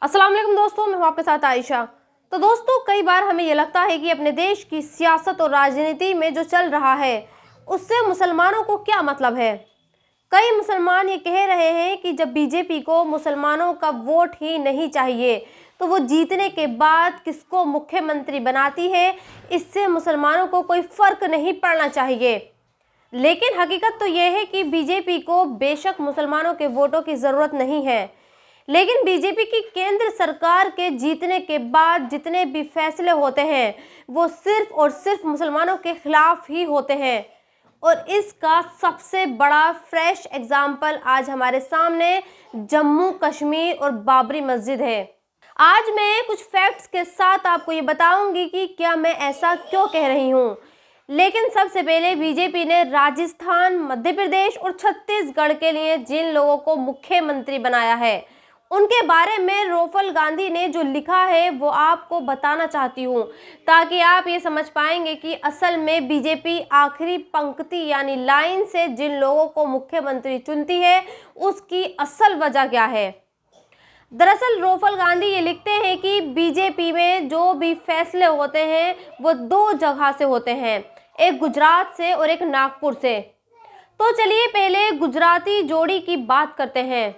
अस्सलाम वालेकुम दोस्तों, मैं हूं आपके साथ आयशा। तो दोस्तों, कई बार हमें ये लगता है कि अपने देश की सियासत और राजनीति में जो चल रहा है उससे मुसलमानों को क्या मतलब है। कई मुसलमान ये कह रहे हैं कि जब बीजेपी को मुसलमानों का वोट ही नहीं चाहिए तो वो जीतने के बाद किसको मुख्यमंत्री बनाती है, इससे मुसलमानों को कोई फर्क नहीं पड़ना चाहिए। लेकिन हकीकत तो यह है कि बीजेपी को बेशक मुसलमानों के वोटों की ज़रूरत नहीं है, लेकिन बीजेपी की केंद्र सरकार के जीतने के बाद जितने भी फैसले होते हैं वो सिर्फ और सिर्फ मुसलमानों के खिलाफ ही होते हैं। और इसका सबसे बड़ा फ्रेश एग्जाम्पल आज हमारे सामने जम्मू कश्मीर और बाबरी मस्जिद है। आज मैं कुछ फैक्ट्स के साथ आपको ये बताऊंगी कि क्या मैं ऐसा क्यों कह रही हूँ। लेकिन सबसे पहले बीजेपी ने राजस्थान, मध्य प्रदेश और छत्तीसगढ़ के लिए जिन लोगों को मुख्यमंत्री बनाया है उनके बारे में राहुल गांधी ने जो लिखा है वो आपको बताना चाहती हूँ, ताकि आप ये समझ पाएंगे कि असल में बीजेपी आखिरी पंक्ति यानी लाइन से जिन लोगों को मुख्यमंत्री चुनती है उसकी असल वजह क्या है। दरअसल राहुल गांधी ये लिखते हैं कि बीजेपी में जो भी फैसले होते हैं वो दो जगह से होते हैं, एक गुजरात से और एक नागपुर से। तो चलिए पहले गुजराती जोड़ी की बात करते हैं।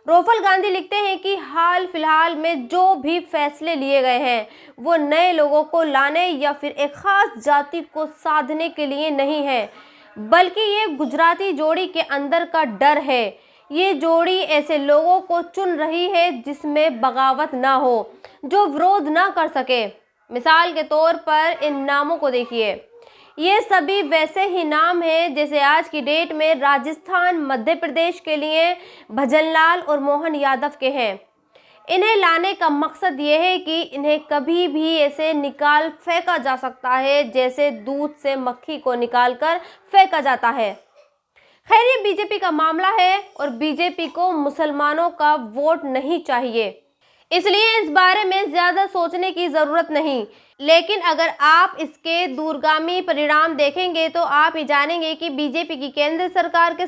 राहुल गांधी लिखते हैं कि हाल फिलहाल में जो भी फैसले लिए गए हैं वो नए लोगों को लाने या फिर एक खास जाति को साधने के लिए नहीं है, बल्कि ये गुजराती जोड़ी के अंदर का डर है। ये जोड़ी ऐसे लोगों को चुन रही है जिसमें बगावत ना हो, जो विरोध ना कर सके। मिसाल के तौर पर इन नामों को देखिए, ये सभी वैसे ही नाम हैं जैसे आज की डेट में राजस्थान, मध्य प्रदेश के लिए भजनलाल और मोहन यादव के हैं। इन्हें लाने का मकसद ये है कि इन्हें कभी भी ऐसे निकाल फेंका जा सकता है जैसे दूध से मक्खी को निकालकर फेंका जाता है। खैर, ये बीजेपी का मामला है और बीजेपी को मुसलमानों का वोट नहीं चाहिए, इसलिए इस बारे में ज्यादा सोचने की जरूरत नहीं। लेकिन अगर आप इसके दूरगामी परिणाम देखेंगे तो आप ही जानेंगे कि बीजेपी की केंद्र सरकार के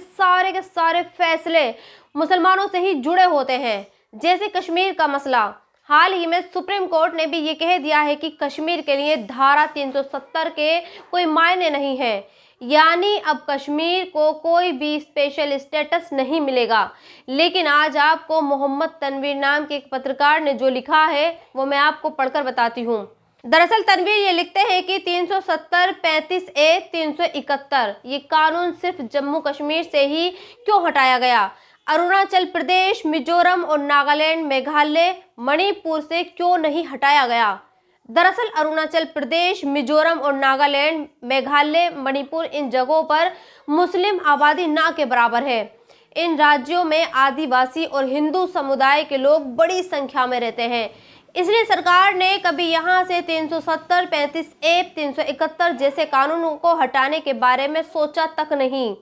सारे फैसले मुसलमानों से ही जुड़े होते हैं। जैसे कश्मीर का मसला, हाल ही में सुप्रीम कोर्ट ने भी ये कह दिया है कि कश्मीर के लिए धारा 370 के कोई मायने नहीं है, यानी अब कश्मीर को कोई भी स्पेशल स्टेटस नहीं मिलेगा। लेकिन आज आपको मोहम्मद तनवीर नाम के एक पत्रकार ने जो लिखा है वो मैं आपको पढ़कर बताती हूँ। दरअसल तनवीर ये लिखते हैं कि 370, 35A, 371 ये कानून सिर्फ जम्मू कश्मीर से ही क्यों हटाया गया, अरुणाचल प्रदेश, मिजोरम और नागालैंड, मेघालय, मणिपुर से क्यों नहीं हटाया गया। दरअसल अरुणाचल प्रदेश, मिजोरम और नागालैंड, मेघालय, मणिपुर इन जगहों पर मुस्लिम आबादी ना के बराबर है। इन राज्यों में आदिवासी और हिंदू समुदाय के लोग बड़ी संख्या में रहते हैं, इसलिए सरकार ने कभी यहाँ से 370, 35A, 371 जैसे कानूनों को हटाने के बारे में सोचा तक नहीं।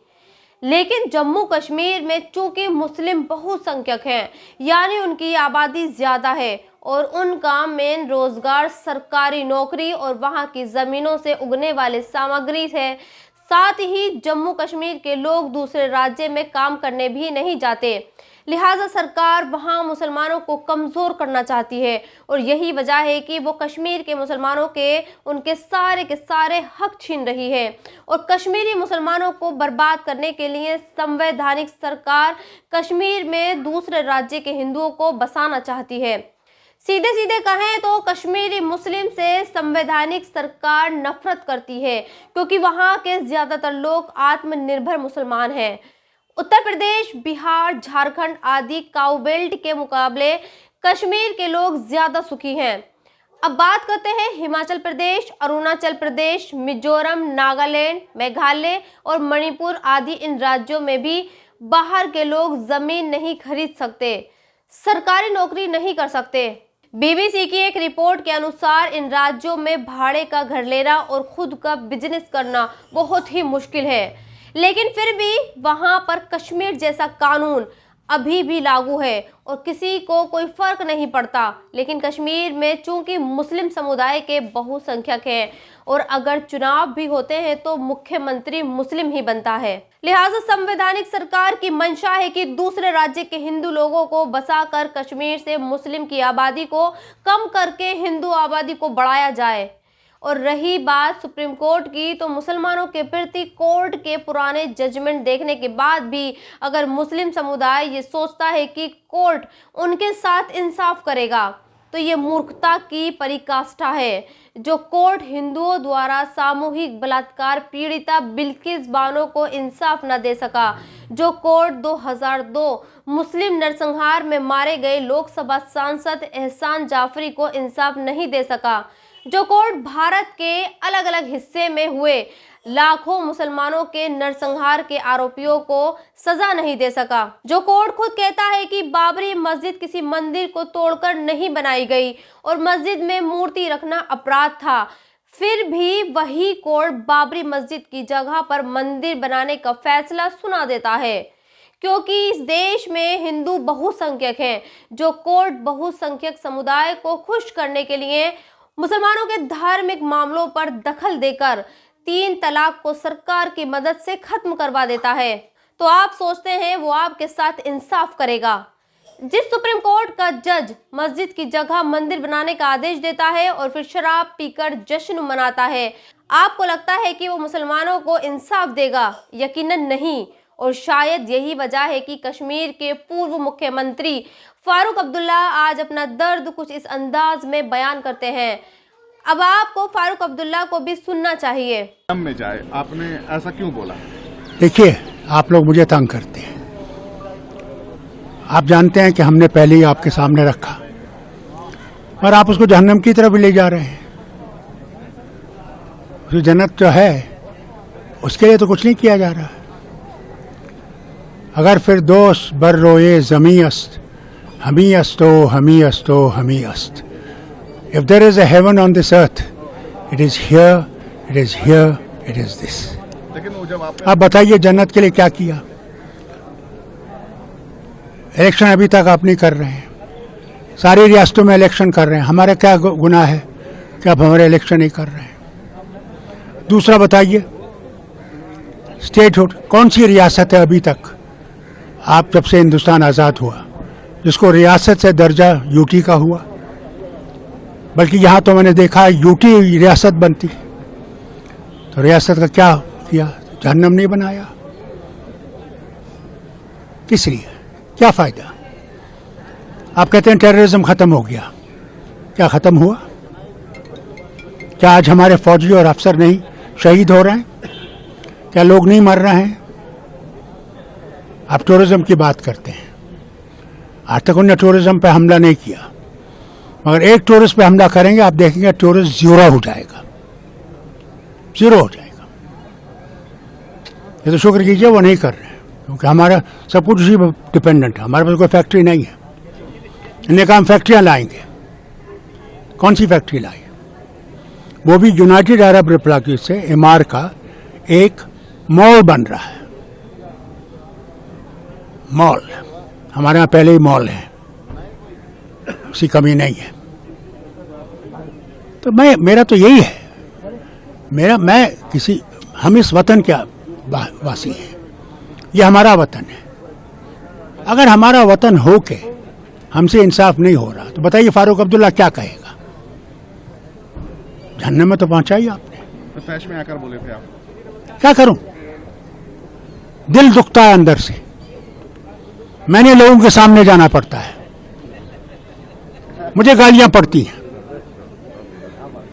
लेकिन जम्मू कश्मीर में चूंकि मुस्लिम बहुसंख्यक हैं, यानी उनकी आबादी ज्यादा है और उनका मेन रोजगार सरकारी नौकरी और वहां की जमीनों से उगने वाले सामग्री है, साथ ही जम्मू कश्मीर के लोग दूसरे राज्य में काम करने भी नहीं जाते। लिहाजा सरकार वहां मुसलमानों को कमज़ोर करना चाहती है और यही वजह है कि वो कश्मीर के मुसलमानों के उनके सारे हक छीन रही है और कश्मीरी मुसलमानों को बर्बाद करने के लिए संवैधानिक सरकार कश्मीर में दूसरे राज्य के हिंदुओं को बसाना चाहती है। सीधे सीधे कहें तो कश्मीरी मुस्लिम से संवैधानिक सरकार नफरत करती है, क्योंकि वहां के ज्यादातर लोग आत्मनिर्भर मुसलमान हैं। उत्तर प्रदेश, बिहार, झारखंड आदि काऊ बेल्ट के मुकाबले कश्मीर के लोग ज्यादा सुखी हैं। अब बात करते हैं हिमाचल प्रदेश, अरुणाचल प्रदेश, मिजोरम, नागालैंड, मेघालय और मणिपुर आदि इन राज्यों में भी बाहर के लोग जमीन नहीं खरीद सकते, सरकारी नौकरी नहीं कर सकते। बीबीसी की एक रिपोर्ट के अनुसार इन राज्यों में भाड़े का घर लेना और खुद का बिजनेस करना बहुत ही मुश्किल है। लेकिन फिर भी वहां पर कश्मीर जैसा कानून अभी भी लागू है और किसी को कोई फर्क नहीं पड़ता। लेकिन कश्मीर में चूंकि मुस्लिम समुदाय के बहुसंख्यक हैं और अगर चुनाव भी होते हैं तो मुख्यमंत्री मुस्लिम ही बनता है, लिहाजा संवैधानिक सरकार की मंशा है कि दूसरे राज्य के हिंदू लोगों को बसाकर कश्मीर से मुस्लिम की आबादी को कम करके हिंदू आबादी को बढ़ाया जाए। और रही बात सुप्रीम कोर्ट की, तो मुसलमानों के प्रति कोर्ट के पुराने जजमेंट देखने के बाद भी अगर मुस्लिम समुदाय ये सोचता है कि कोर्ट उनके साथ इंसाफ करेगा तो ये मूर्खता की पराकाष्ठा है। जो कोर्ट हिंदुओं द्वारा सामूहिक बलात्कार पीड़िता बिल्किस बानो को इंसाफ न दे सका, जो कोर्ट 2002 मुस्लिम नरसंहार में मारे गए लोकसभा सांसद एहसान जाफरी को इंसाफ नहीं दे सका, जो कोर्ट भारत के अलग अलग हिस्से में हुए लाखों मुसलमानों के नरसंहार के आरोपियों को सजा नहीं दे सका, जो कोर्ट खुद कहता है कि बाबरी मस्जिद किसी मंदिर को तोड़कर नहीं बनाई गई और मस्जिद में मूर्ति रखना अपराध था, फिर भी वही कोर्ट बाबरी मस्जिद की जगह पर मंदिर बनाने का फैसला सुना देता है। क्योंकि इस देश में हिंदू बहुसंख्यक हैं, जो कोर्ट बहुसंख्यक समुदाय को खुश करने के लिए मुसलमानों के धार्मिक मामलों पर दखल देकर 3 तलाक को सरकार की मदद से खत्म करवा देता है। तो आप सोचते हैं वो आपके साथ इंसाफ करेगा? जिस सुप्रीम कोर्ट का जज मस्जिद की जगह मंदिर बनाने का आदेश देता है और फिर शराब पीकर जश्न मनाता है, आपको लगता है कि वो मुसलमानों को इंसाफ देगा? यकीनन नहीं। और शायद यही वजह है कि कश्मीर के पूर्व मुख्यमंत्री फारूक अब्दुल्ला आज अपना दर्द कुछ इस अंदाज में बयान करते हैं। अब आपको फारूक अब्दुल्ला को भी सुनना चाहिए। में जाए, आपने ऐसा क्यों बोला? देखिए, आप लोग मुझे तंग करते हैं। आप जानते हैं कि हमने पहले ही आपके सामने रखा और आप उसको जहन्नम की तरफ ले जा रहे हैं। जो जन्नत जो है उसके लिए तो कुछ नहीं किया जा रहा। अगर फिर दोस्त बर रोए जमी अस्त हमी अस्तो हमी अस्तो हमी अस्त। If there is a heaven on this earth, it is here, it is here, it is this. लेकिन वो जब आप बताइए जन्नत के लिए क्या किया? इलेक्शन अभी तक आप नहीं कर रहे हैं। सारी रियासतों में इलेक्शन कर रहे हैं। हमारा क्या गुनाह है कि आप हमारे इलेक्शन नहीं कर रहे हैं? दूसरा बताइए, स्टेटहुड कौन सी रियासत है अभी तक, आप जब से हिंदुस्तान आज़ाद हुआ, जिसको रियासत से दर्जा यूटी का हुआ? बल्कि यहाँ तो मैंने देखा यूटी रियासत बनती, तो रियासत का क्या किया? जहन्नम नहीं बनाया। किस लिए? क्या फायदा? आप कहते हैं टेररिज्म खत्म हो गया। क्या खत्म हुआ? क्या आज हमारे फौजी और अफसर नहीं शहीद हो रहे हैं? क्या लोग नहीं मर रहे हैं? आप टूरिज्म की बात करते हैं। आज तक उन्होंने टूरिज्म पे हमला नहीं किया, मगर एक टूरिस्ट पे हमला करेंगे, आप देखेंगे टूरिस्ट जीरो हो जाएगा, जीरो हो जाएगा। ये तो शुक्र कीजिए वो नहीं कर रहे हैं, क्योंकि हमारा सब कुछ उसी पर डिपेंडेंट है। हमारे पास कोई फैक्ट्री नहीं है। इन्हें कहा हम फैक्ट्रियाँ लाएंगे। कौन सी फैक्ट्री लाई? वो भी यूनाइटेड अरब रिपब्लिक से इमार का एक मॉल बन रहा है। मॉल, हमारे यहाँ पहले ही मॉल है, उसकी कमी नहीं है। तो मेरा तो यही है, हम इस वतन के वासी हैं। ये हमारा वतन है। अगर हमारा वतन हो के हमसे इंसाफ नहीं हो रहा तो बताइए फारूक अब्दुल्ला क्या कहेगा? जहन्नम में तो पहुंचा ही आपने। तो तैश में आकर बोले थे आप। क्या करूं? दिल दुखता है अंदर से। मैंने लोगों के सामने जाना पड़ता है, मुझे गालियां पड़ती हैं।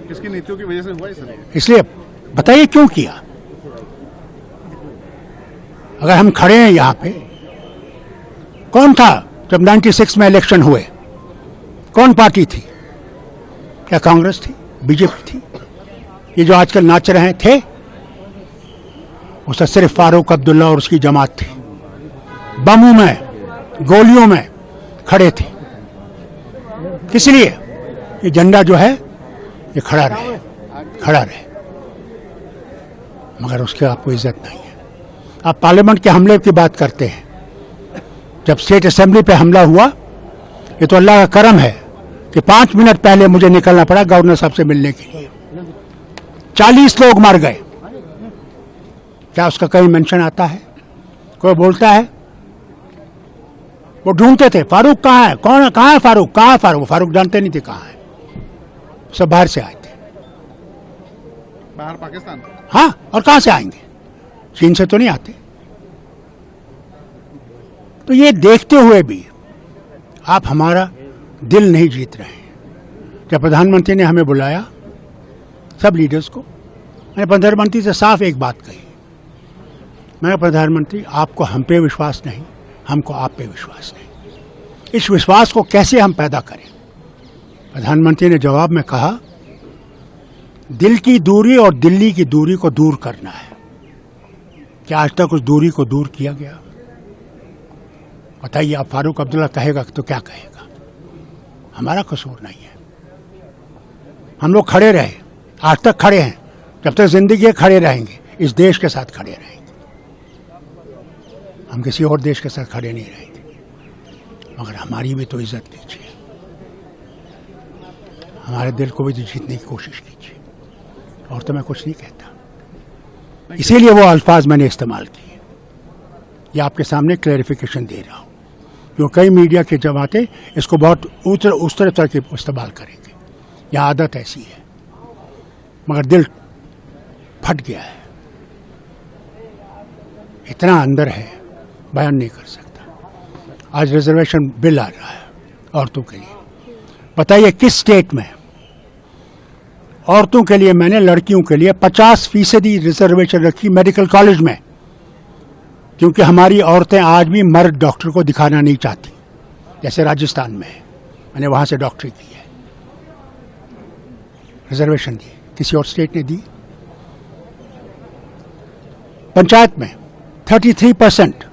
किसकी नीतियों की वजह से हुआ ये? इसलिए बताइए क्यों किया? अगर हम खड़े हैं यहाँ पे, कौन था जब 96 में इलेक्शन हुए? कौन पार्टी थी? क्या कांग्रेस थी? बीजेपी थी? ये जो आजकल नाच रहे हैं थे? उसका सिर्फ फारूक अब्दुल्ला और उसकी जमात थी। बमों में, गोलियों में खड़े थे। किस लिए? ये झंडा जो है ये खड़ा रहे, खड़ा रहे। मगर उसके आपको इज्जत नहीं है। आप पार्लियामेंट के हमले की बात करते हैं। जब स्टेट असेंबली पे हमला हुआ, ये तो अल्लाह का करम है कि 5 मिनट पहले मुझे निकलना पड़ा गवर्नर साहब से मिलने के लिए। 40 लोग मर गए। क्या उसका कहीं मेंशन आता है? कोई बोलता है? वो ढूंढते थे फारूक कहाँ है, कौन है, कहाँ है फारूक, कहाँ है फारूक। वो फारूक जानते नहीं थे कहाँ है। सब बाहर से आए थे। बाहर पाकिस्तान? हाँ, और कहाँ से आएंगे? चीन से तो नहीं आते। तो ये देखते हुए भी आप हमारा दिल नहीं जीत रहे हैं। जब प्रधानमंत्री ने हमें बुलाया, सब लीडर्स को, मैंने प्रधानमंत्री से साफ एक बात कही। मैं प्रधानमंत्री, आपको हम पे विश्वास नहीं, हमको आप पे विश्वास नहीं। इस विश्वास को कैसे हम पैदा करें? प्रधानमंत्री ने जवाब में कहा, दिल की दूरी और दिल्ली की दूरी को दूर करना है। क्या आज तक उस दूरी को दूर किया गया? बताइए। आप फारूक अब्दुल्ला कहेगा तो क्या कहेगा? हमारा कसूर नहीं है। हम लोग खड़े रहे, आज तक खड़े हैं, जब तक जिंदगी है खड़े रहेंगे, इस देश के साथ खड़े रहेंगे। हम किसी और देश के साथ खड़े नहीं रहेंगे। मगर हमारी भी तो इज्जत कीजिए, हमारे दिल को भी तो जीतने की कोशिश कीजिए। और तो मैं कुछ नहीं कहता, इसीलिए वो अल्फाज मैंने इस्तेमाल किए। ये आपके सामने क्लैरिफिकेशन दे रहा हूं, क्योंकि कई मीडिया के जमाते इसको बहुत उस तरह के इस्तेमाल करेंगे। यह आदत ऐसी है, मगर दिल फट गया है, इतना अंदर है, बयान नहीं कर सकता। आज रिजर्वेशन बिल आ रहा है औरतों के लिए। बताइए किस स्टेट में औरतों के लिए, मैंने लड़कियों के लिए 50% रिजर्वेशन रखी मेडिकल कॉलेज में, क्योंकि हमारी औरतें आज भी मर्द डॉक्टर को दिखाना नहीं चाहती। जैसे राजस्थान में है, मैंने वहां से डॉक्टरी की है, रिजर्वेशन दी। किसी और स्टेट ने दी? पंचायत में 33%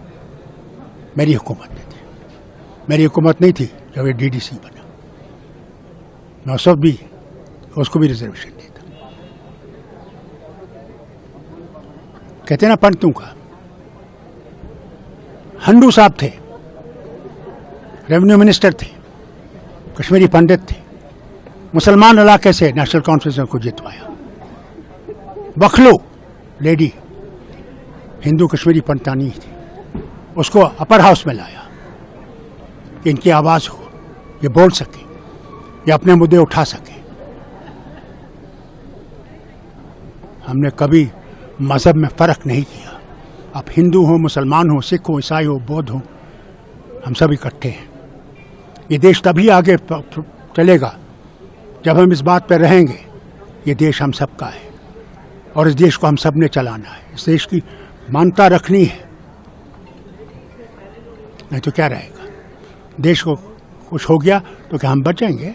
मेरी हुकूमत ने थी। मेरी हुकूमत नहीं थी जब ये डीडीसी बना। मैं उस वक्त भी उसको भी रिजर्वेशन देता। कहते ना पंडितों का, हंडू साहब थे, रेवेन्यू मिनिस्टर थे, कश्मीरी पंडित थे, मुसलमान इलाके से नेशनल कॉन्फ्रेंस को जितवाया। बखलू लेडी हिंदू कश्मीरी पंडितानी थी, उसको अपर हाउस में लाया कि इनकी आवाज हो, ये बोल सके, ये अपने मुद्दे उठा सके। हमने कभी मजहब में फर्क नहीं किया। आप हिंदू हो, मुसलमान हो, सिख हो, ईसाई हो, बौद्ध हो, हम सब इकट्ठे हैं। ये देश तभी आगे चलेगा जब हम इस बात पर रहेंगे, ये देश हम सबका है और इस देश को हम सब ने चलाना है। इस देश की मानता रखनी है, नहीं तो क्या रहेगा? देश को कुछ हो गया तो क्या हम बच जाएंगे?